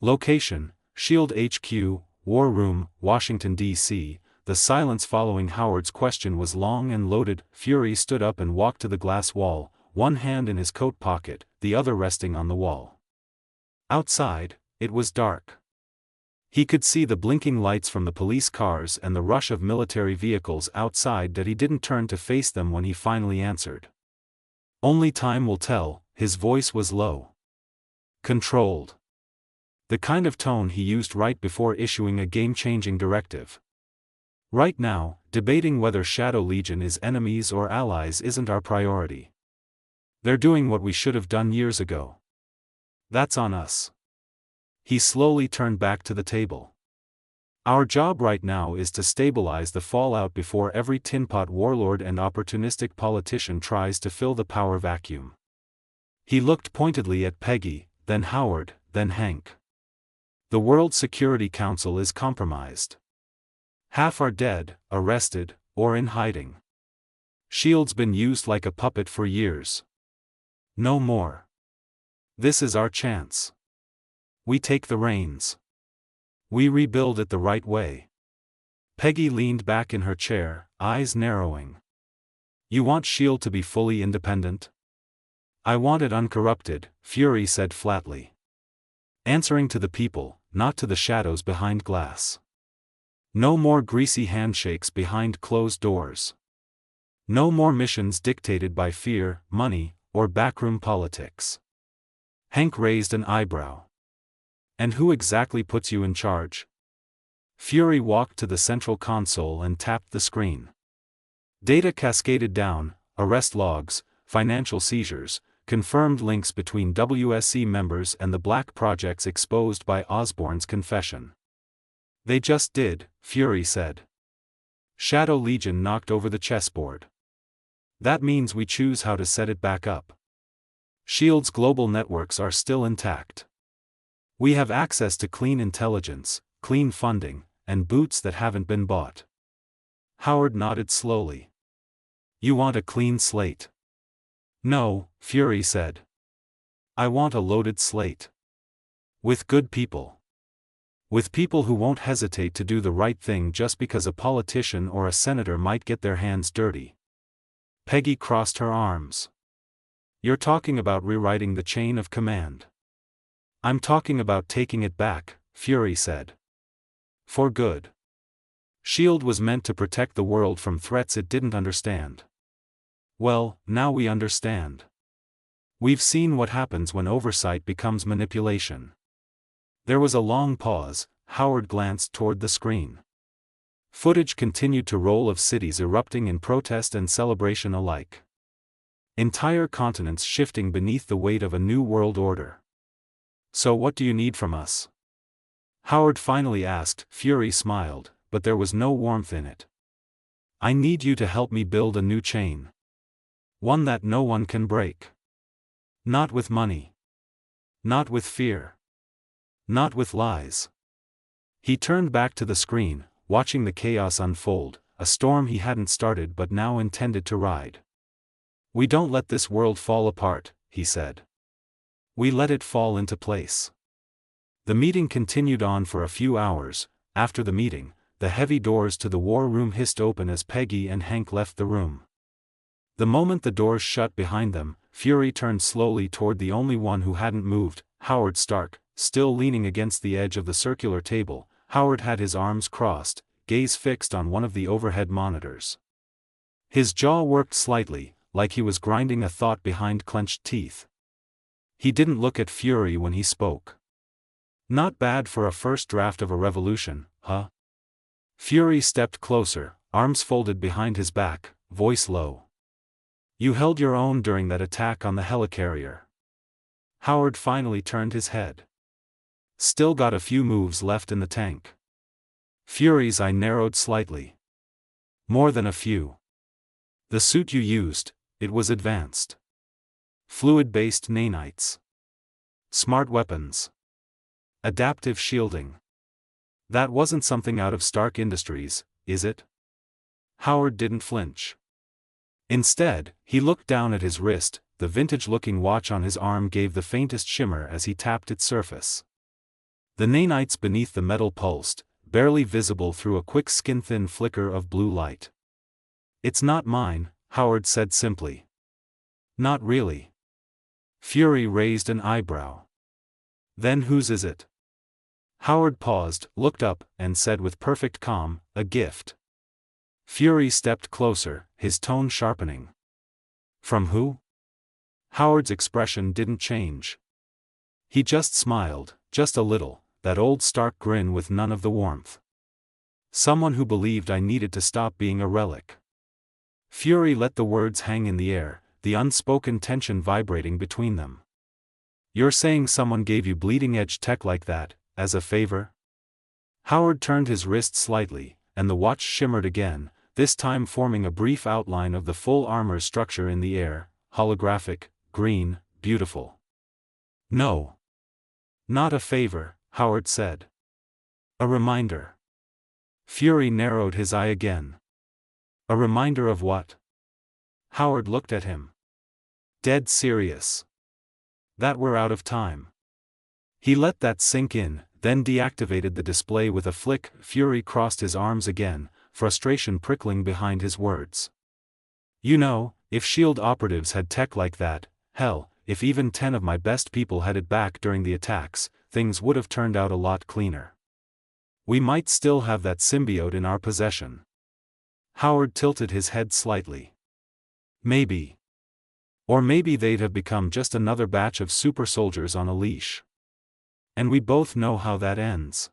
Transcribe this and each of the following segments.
Location, SHIELD HQ, War Room, Washington, D.C. The silence following Howard's question was long and loaded. Fury stood up and walked to the glass wall, one hand in his coat pocket, the other resting on the wall. Outside, it was dark. He could see the blinking lights from the police cars and the rush of military vehicles outside, that he didn't turn to face them when he finally answered. Only time will tell. His voice was low. Controlled. The kind of tone he used right before issuing a game-changing directive. Right now, debating whether Shadow Legion is enemies or allies isn't our priority. They're doing what we should have done years ago. That's on us. He slowly turned back to the table. Our job right now is to stabilize the fallout before every tinpot warlord and opportunistic politician tries to fill the power vacuum. He looked pointedly at Peggy, then Howard, then Hank. The World Security Council is compromised. Half are dead, arrested, or in hiding. SHIELD's been used like a puppet for years. No more. This is our chance. We take the reins. We rebuild it the right way. Peggy leaned back in her chair, eyes narrowing. You want SHIELD to be fully independent? I want it uncorrupted, Fury said flatly. Answering to the people, not to the shadows behind glass. No more greasy handshakes behind closed doors. No more missions dictated by fear, money, or backroom politics. Hank raised an eyebrow. And who exactly puts you in charge? Fury walked to the central console and tapped the screen. Data cascaded down, arrest logs, financial seizures, confirmed links between WSC members and the black projects exposed by Osborne's confession. They just did, Fury said. Shadow Legion knocked over the chessboard. That means we choose how to set it back up. SHIELD's global networks are still intact. We have access to clean intelligence, clean funding, and boots that haven't been bought. Howard nodded slowly. You want a clean slate? No, Fury said. I want a loaded slate. With good people. With people who won't hesitate to do the right thing just because a politician or a senator might get their hands dirty. Peggy crossed her arms. You're talking about rewriting the chain of command. I'm talking about taking it back, Fury said. For good. SHIELD was meant to protect the world from threats it didn't understand. Well, now we understand. We've seen what happens when oversight becomes manipulation. There was a long pause. Howard glanced toward the screen. Footage continued to roll of cities erupting in protest and celebration alike. Entire continents shifting beneath the weight of a new world order. So what do you need from us? Howard finally asked. Fury smiled, but there was no warmth in it. I need you to help me build a new chain. One that no one can break. Not with money. Not with fear. Not with lies. He turned back to the screen, watching the chaos unfold, a storm he hadn't started but now intended to ride. We don't let this world fall apart, he said. We let it fall into place. The meeting continued on for a few hours. After the meeting, the heavy doors to the war room hissed open as Peggy and Hank left the room. The moment the doors shut behind them, Fury turned slowly toward the only one who hadn't moved, Howard Stark, still leaning against the edge of the circular table. Howard had his arms crossed, gaze fixed on one of the overhead monitors. His jaw worked slightly, like he was grinding a thought behind clenched teeth. He didn't look at Fury when he spoke. Not bad for a first draft of a revolution, huh? Fury stepped closer, arms folded behind his back, voice low. You held your own during that attack on the helicarrier. Howard finally turned his head. Still got a few moves left in the tank. Fury's eye narrowed slightly. More than a few. The suit you used, it was advanced. Fluid-based nanites. Smart weapons. Adaptive shielding. That wasn't something out of Stark Industries, is it? Howard didn't flinch. Instead, he looked down at his wrist. The vintage-looking watch on his arm gave the faintest shimmer as he tapped its surface. The nanites beneath the metal pulsed, barely visible through a quick skin-thin flicker of blue light. "It's not mine," Howard said simply. "Not really." Fury raised an eyebrow. "Then whose is it?" Howard paused, looked up, and said with perfect calm, "A gift." Fury stepped closer, his tone sharpening. "From who?" Howard's expression didn't change. He just smiled, just a little, that old stark grin with none of the warmth. "Someone who believed I needed to stop being a relic." Fury let the words hang in the air, the unspoken tension vibrating between them. "You're saying someone gave you bleeding-edge tech like that, as a favor?" Howard turned his wrist slightly, and the watch shimmered again, this time forming a brief outline of the full armor's structure in the air, holographic, green, beautiful. "No. Not a favor," Howard said. "A reminder." Fury narrowed his eye again. "A reminder of what?" Howard looked at him. "Dead serious. That we're out of time." He let that sink in, then deactivated the display with a flick. Fury crossed his arms again, frustration prickling behind his words. "You know, if S.H.I.E.L.D. operatives had tech like that, hell, if even 10 of my best people had it back during the attacks, things would have turned out a lot cleaner. We might still have that symbiote in our possession." Howard tilted his head slightly. "Maybe. Or maybe they'd have become just another batch of super soldiers on a leash. And we both know how that ends."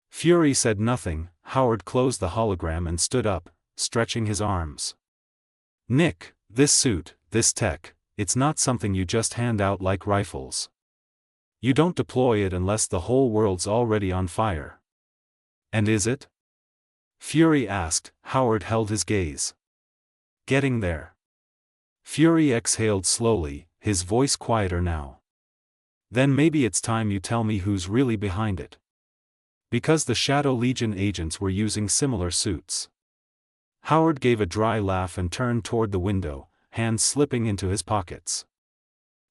Fury said nothing. Howard closed the hologram and stood up, stretching his arms. "Nick, this suit, this tech, it's not something you just hand out like rifles. You don't deploy it unless the whole world's already on fire." "And is it?" Fury asked. Howard held his gaze. "Getting there." Fury exhaled slowly, his voice quieter now. "Then maybe it's time you tell me who's really behind it. Because the Shadow Legion agents were using similar suits." Howard gave a dry laugh and turned toward the window, hands slipping into his pockets.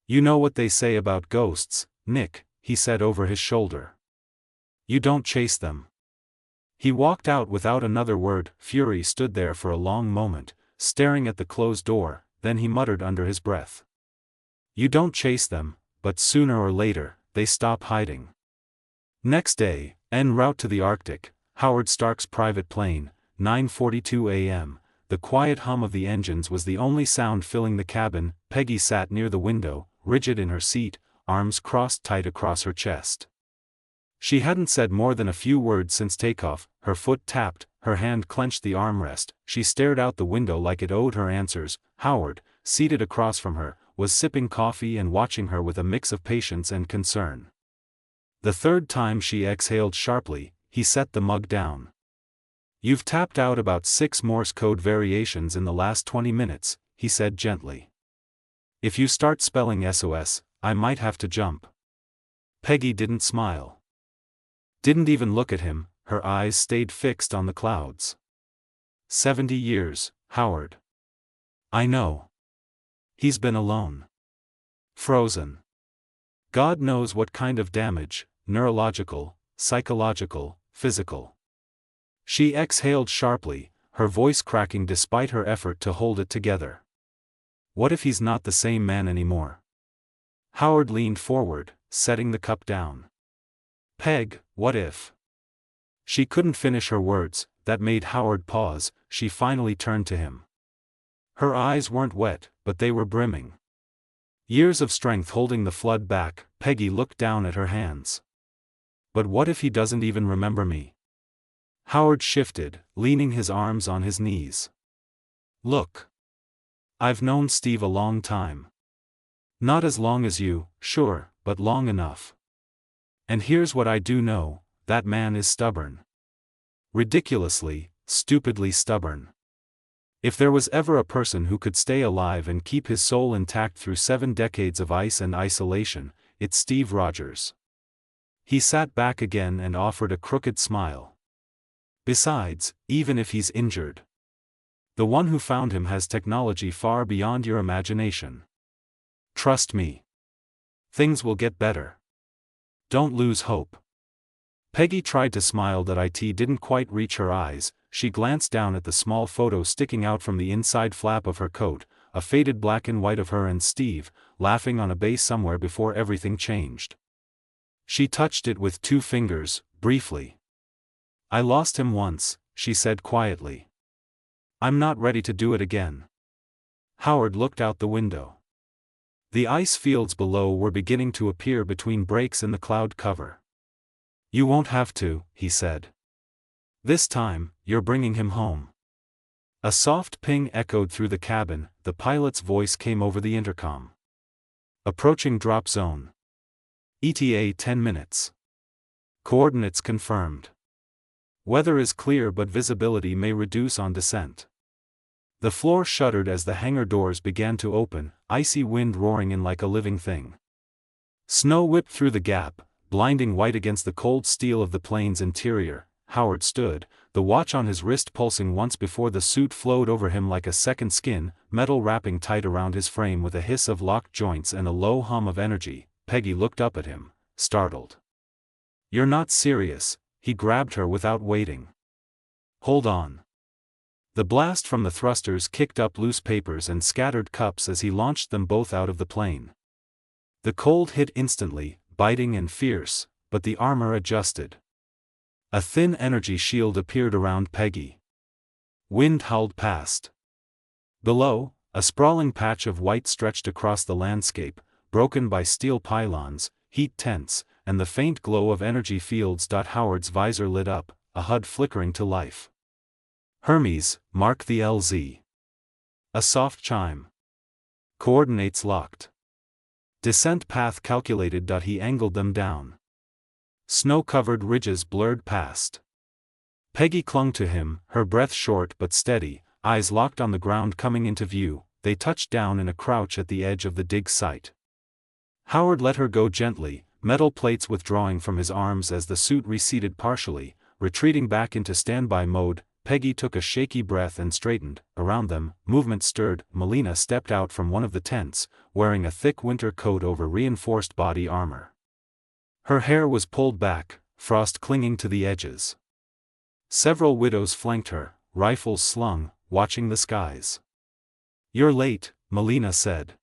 "You know what they say about ghosts, Nick," he said over his shoulder. "You don't chase them." He walked out without another word. Fury stood there for a long moment, staring at the closed door, then he muttered under his breath. "You don't chase them, but sooner or later, they stop hiding." Next day, en route to the Arctic, Howard Stark's private plane, 9:42 a.m., the quiet hum of the engines was the only sound filling the cabin. Peggy sat near the window, rigid in her seat, arms crossed tight across her chest. She hadn't said more than a few words since takeoff. Her foot tapped, her hand clenched the armrest. She stared out the window like it owed her answers. Howard, seated across from her, was sipping coffee and watching her with a mix of patience and concern. The third time she exhaled sharply, he set the mug down. "You've tapped out about 6 Morse code variations in the last 20 minutes, he said gently. "If you start spelling SOS, I might have to jump." Peggy didn't smile. Didn't even look at him, her eyes stayed fixed on the clouds. 70 years, Howard. "I know. He's been alone. Frozen. God knows what kind of damage, neurological, psychological, physical." She exhaled sharply, her voice cracking despite her effort to hold it together. "What if he's not the same man anymore?" Howard leaned forward, setting the cup down. "Peg, what if?" She couldn't finish her words, that made Howard pause. She finally turned to him. Her eyes weren't wet, but they were brimming. Years of strength holding the flood back. Peggy looked down at her hands. "But what if he doesn't even remember me?" Howard shifted, leaning his arms on his knees. "Look. I've known Steve a long time. Not as long as you, sure, but long enough. And here's what I do know, that man is stubborn. Ridiculously, stupidly stubborn. If there was ever a person who could stay alive and keep his soul intact through 7 decades of ice and isolation, it's Steve Rogers." He sat back again and offered a crooked smile. "Besides, even if he's injured, the one who found him has technology far beyond your imagination. Trust me. Things will get better. Don't lose hope." Peggy tried to smile that it didn't quite reach her eyes. She glanced down at the small photo sticking out from the inside flap of her coat, a faded black and white of her and Steve, laughing on a base somewhere before everything changed. She touched it with 2 fingers, briefly. "I lost him once," she said quietly. "I'm not ready to do it again." Howard looked out the window. The ice fields below were beginning to appear between breaks in the cloud cover. "You won't have to," he said. "This time, you're bringing him home." A soft ping echoed through the cabin. The pilot's voice came over the intercom. "Approaching drop zone. ETA 10 minutes. Coordinates confirmed. Weather is clear but visibility may reduce on descent." The floor shuddered as the hangar doors began to open, icy wind roaring in like a living thing. Snow whipped through the gap, blinding white against the cold steel of the plane's interior. Howard stood, the watch on his wrist pulsing once before the suit flowed over him like a second skin, metal wrapping tight around his frame with a hiss of locked joints and a low hum of energy. Peggy looked up at him, startled. "You're not serious," he grabbed her without waiting. "Hold on." The blast from the thrusters kicked up loose papers and scattered cups as he launched them both out of the plane. The cold hit instantly, biting and fierce, but the armor adjusted. A thin energy shield appeared around Peggy. Wind howled past. Below, a sprawling patch of white stretched across the landscape, broken by steel pylons, heat tents, and the faint glow of energy fields. Howard's visor lit up, a HUD flickering to life. "Hermes, mark the LZ." A soft chime. "Coordinates locked. Descent path calculated." He angled them down. Snow-covered ridges blurred past. Peggy clung to him, her breath short but steady, eyes locked on the ground coming into view. They touched down in a crouch at the edge of the dig site. Howard let her go gently, metal plates withdrawing from his arms as the suit receded partially, retreating back into standby mode. Peggy took a shaky breath and straightened. Around them, movement stirred. Melina stepped out from one of the tents, wearing a thick winter coat over reinforced body armor. Her hair was pulled back, frost clinging to the edges. Several widows flanked her, rifles slung, watching the skies. "You're late," Melina said.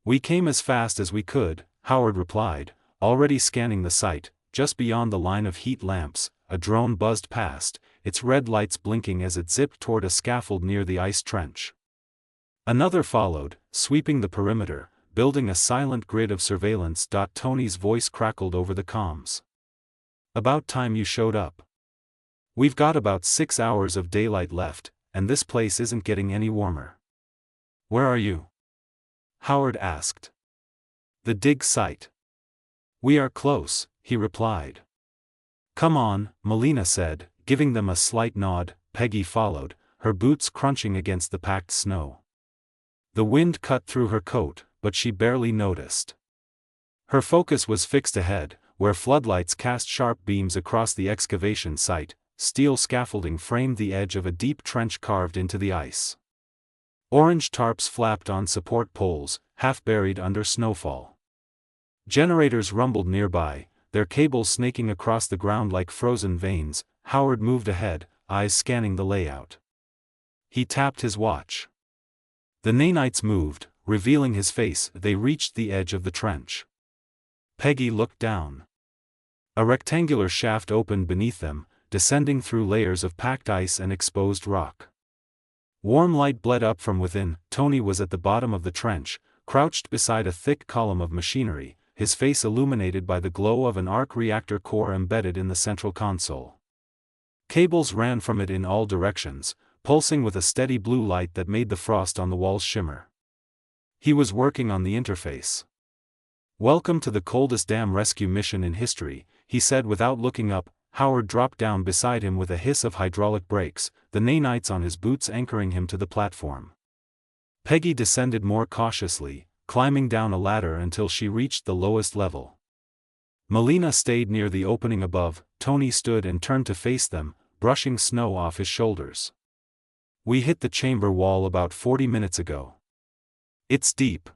"We came as fast as we could," Howard replied, already scanning the site. Just beyond the line of heat lamps, a drone buzzed past, its red lights blinking as it zipped toward a scaffold near the ice trench. Another followed, sweeping the perimeter, building a silent grid of surveillance. Tony's voice crackled over the comms. "About time you showed up. We've got about 6 hours of daylight left, and this place isn't getting any warmer." "Where are you?" Howard asked. "The dig site." "We are close," he replied. "Come on," Melina said, giving them a slight nod. Peggy followed, her boots crunching against the packed snow. The wind cut through her coat, but she barely noticed. Her focus was fixed ahead, where floodlights cast sharp beams across the excavation site. Steel scaffolding framed the edge of a deep trench carved into the ice. Orange tarps flapped on support poles, half buried under snowfall. Generators rumbled nearby, their cables snaking across the ground like frozen veins. Howard moved ahead, eyes scanning the layout. He tapped his watch. The nanites moved, revealing his face. They reached the edge of the trench. Peggy looked down. A rectangular shaft opened beneath them, descending through layers of packed ice and exposed rock. Warm light bled up from within. Tony was at the bottom of the trench, crouched beside a thick column of machinery, his face illuminated by the glow of an arc reactor core embedded in the central console. Cables ran from it in all directions, pulsing with a steady blue light that made the frost on the walls shimmer. He was working on the interface. "Welcome to the coldest damn rescue mission in history," he said without looking up. Howard dropped down beside him with a hiss of hydraulic brakes, the nanites on his boots anchoring him to the platform. Peggy descended more cautiously, climbing down a ladder until she reached the lowest level. Melina stayed near the opening above. Tony stood and turned to face them, brushing snow off his shoulders. "We hit the chamber wall about 40 minutes ago. It's deep.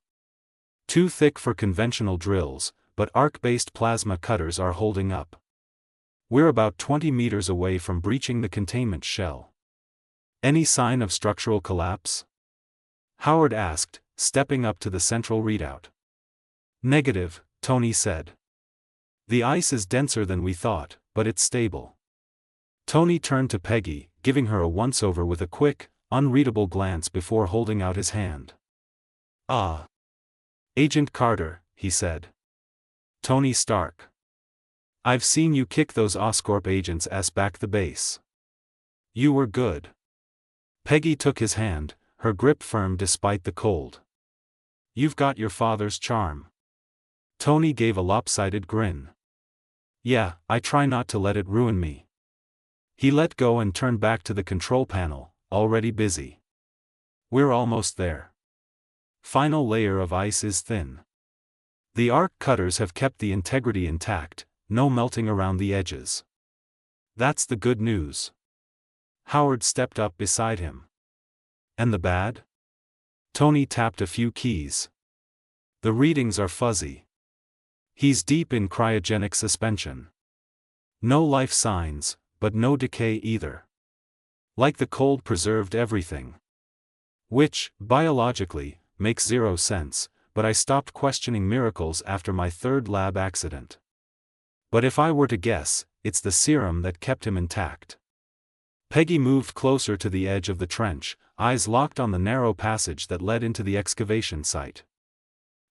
Too thick for conventional drills, but arc-based plasma cutters are holding up. We're about 20 meters away from breaching the containment shell. Any sign of structural collapse? Howard asked, stepping up to the central readout. Negative, Tony said. The ice is denser than we thought, but it's stable. Tony turned to Peggy, giving her a once-over with a quick, unreadable glance before holding out his hand. Ah. Agent Carter, he said. Tony Stark. I've seen you kick those Oscorp agents' ass back the base. You were good. Peggy took his hand, her grip firm despite the cold. You've got your father's charm. Tony gave a lopsided grin. Yeah, I try not to let it ruin me. He let go and turned back to the control panel, already busy. We're almost there. Final layer of ice is thin. The arc cutters have kept the integrity intact, no melting around the edges. That's the good news. Howard stepped up beside him. And the bad? Tony tapped a few keys. The readings are fuzzy. He's deep in cryogenic suspension. No life signs, but no decay either. Like the cold preserved everything. Which, biologically, makes zero sense, but I stopped questioning miracles after my third lab accident. But if I were to guess, it's the serum that kept him intact. Peggy moved closer to the edge of the trench, eyes locked on the narrow passage that led into the excavation site.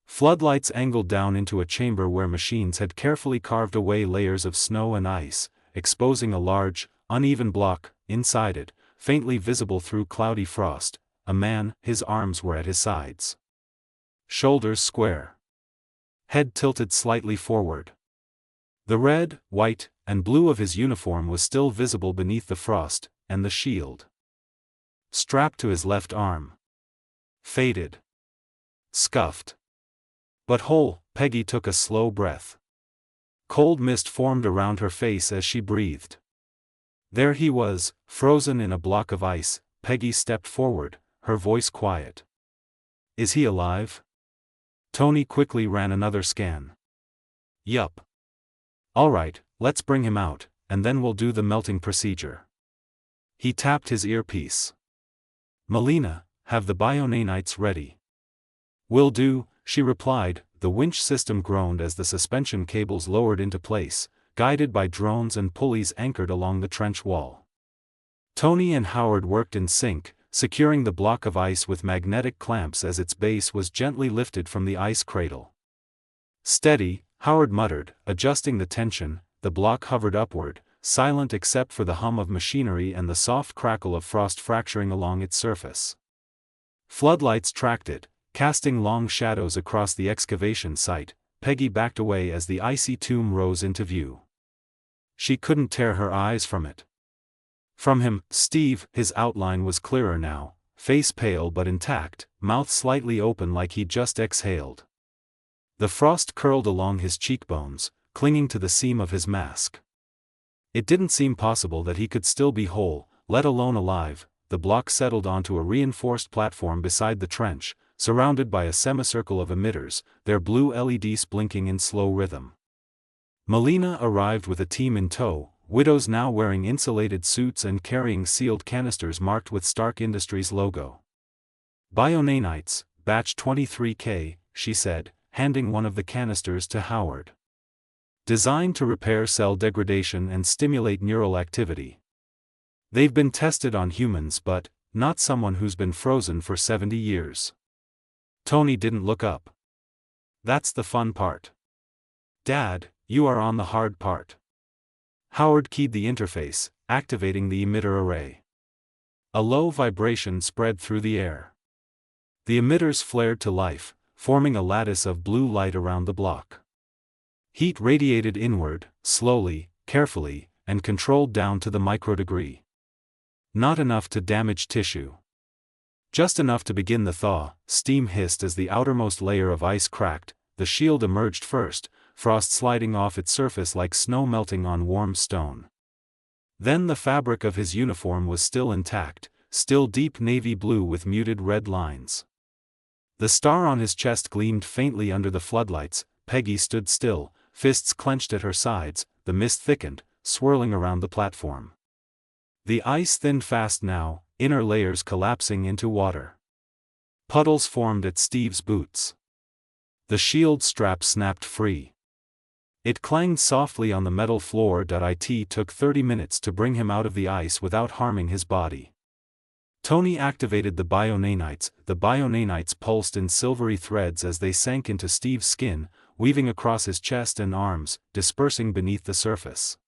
Floodlights angled down into a chamber where machines had carefully carved away layers of snow and ice, exposing a large, uneven block. Inside it, faintly visible through cloudy frost, a man. His arms were at his sides. Shoulders square. Head tilted slightly forward. The red, white, and blue of his uniform was still visible beneath the frost, and the shield. Strapped to his left arm. Faded. Scuffed. But whole. Peggy took a slow breath. Cold mist formed around her face as she breathed. There he was, frozen in a block of ice. Peggy stepped forward, her voice quiet. Is he alive? Tony quickly ran another scan. Yup. All right, let's bring him out, and then we'll do the melting procedure. He tapped his earpiece. Melina, have the bionanites ready. Will do, she replied. The winch system groaned as the suspension cables lowered into place, guided by drones and pulleys anchored along the trench wall. Tony and Howard worked in sync, securing the block of ice with magnetic clamps as its base was gently lifted from the ice cradle. Steady, Howard muttered, adjusting the tension. The block hovered upward, silent except for the hum of machinery and the soft crackle of frost fracturing along its surface. Floodlights tracked it, casting long shadows across the excavation site. Peggy backed away as the icy tomb rose into view. She couldn't tear her eyes from it. From him, Steve, his outline was clearer now, face pale but intact, mouth slightly open like he'd just exhaled. The frost curled along his cheekbones, clinging to the seam of his mask. It didn't seem possible that he could still be whole, let alone alive. The block settled onto a reinforced platform beside the trench, surrounded by a semicircle of emitters, their blue LEDs blinking in slow rhythm. Melina arrived with a team in tow, widows now wearing insulated suits and carrying sealed canisters marked with Stark Industries logo. Bionanites, batch 23K, she said, handing one of the canisters to Howard. Designed to repair cell degradation and stimulate neural activity. They've been tested on humans but, not someone who's been frozen for 70 years. Tony didn't look up. That's the fun part. Dad, you are on the hard part. Howard keyed the interface, activating the emitter array. A low vibration spread through the air. The emitters flared to life, forming a lattice of blue light around the block. Heat radiated inward, slowly, carefully, and controlled down to the microdegree. Not enough to damage tissue. Just enough to begin the thaw. Steam hissed as the outermost layer of ice cracked. The shield emerged first, frost sliding off its surface like snow melting on warm stone. Then the fabric of his uniform was still intact, still deep navy blue with muted red lines. The star on his chest gleamed faintly under the floodlights. Peggy stood still, fists clenched at her sides. The mist thickened, swirling around the platform. The ice thinned fast now, inner layers collapsing into water. Puddles formed at Steve's boots. The shield strap snapped free. It clanged softly on the metal floor. It took 30 minutes to bring him out of the ice without harming his body. Tony activated the bionanites. The bionanites pulsed in silvery threads as they sank into Steve's skin, weaving across his chest and arms, dispersing beneath the surface.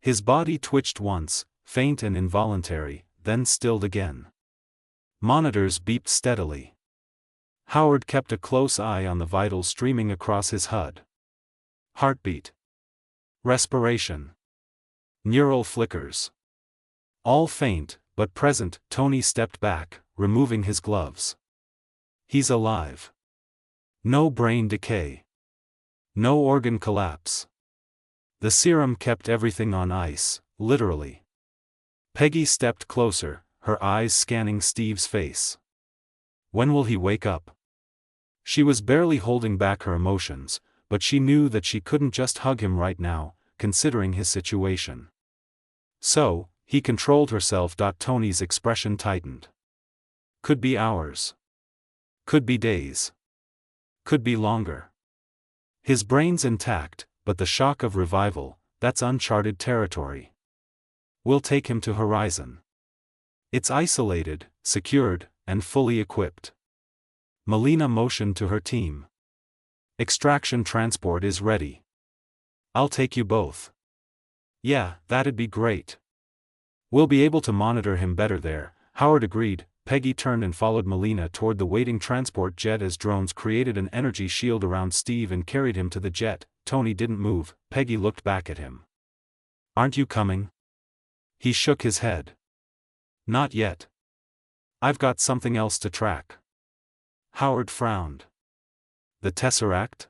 His body twitched once, faint and involuntary, then stilled again. Monitors beeped steadily. Howard kept a close eye on the vitals streaming across his HUD. Heartbeat. Respiration. Neural flickers. All faint, but present. Tony stepped back, removing his gloves. He's alive. No brain decay. No organ collapse. The serum kept everything on ice, literally. Peggy stepped closer, her eyes scanning Steve's face. When will he wake up? She was barely holding back her emotions, but she knew that she couldn't just hug him right now, considering his situation. So, he controlled herself. Tony's expression tightened. Could be hours. Could be days. Could be longer. His brain's intact, but the shock of revival, that's uncharted territory. We'll take him to Horizon. It's isolated, secured, and fully equipped. Melina motioned to her team. Extraction transport is ready. I'll take you both. Yeah, that'd be great. We'll be able to monitor him better there, Howard agreed. Peggy turned and followed Melina toward the waiting transport jet as drones created an energy shield around Steve and carried him to the jet. Tony didn't move. Peggy looked back at him. Aren't you coming? He shook his head. Not yet. I've got something else to track. Howard frowned. The Tesseract?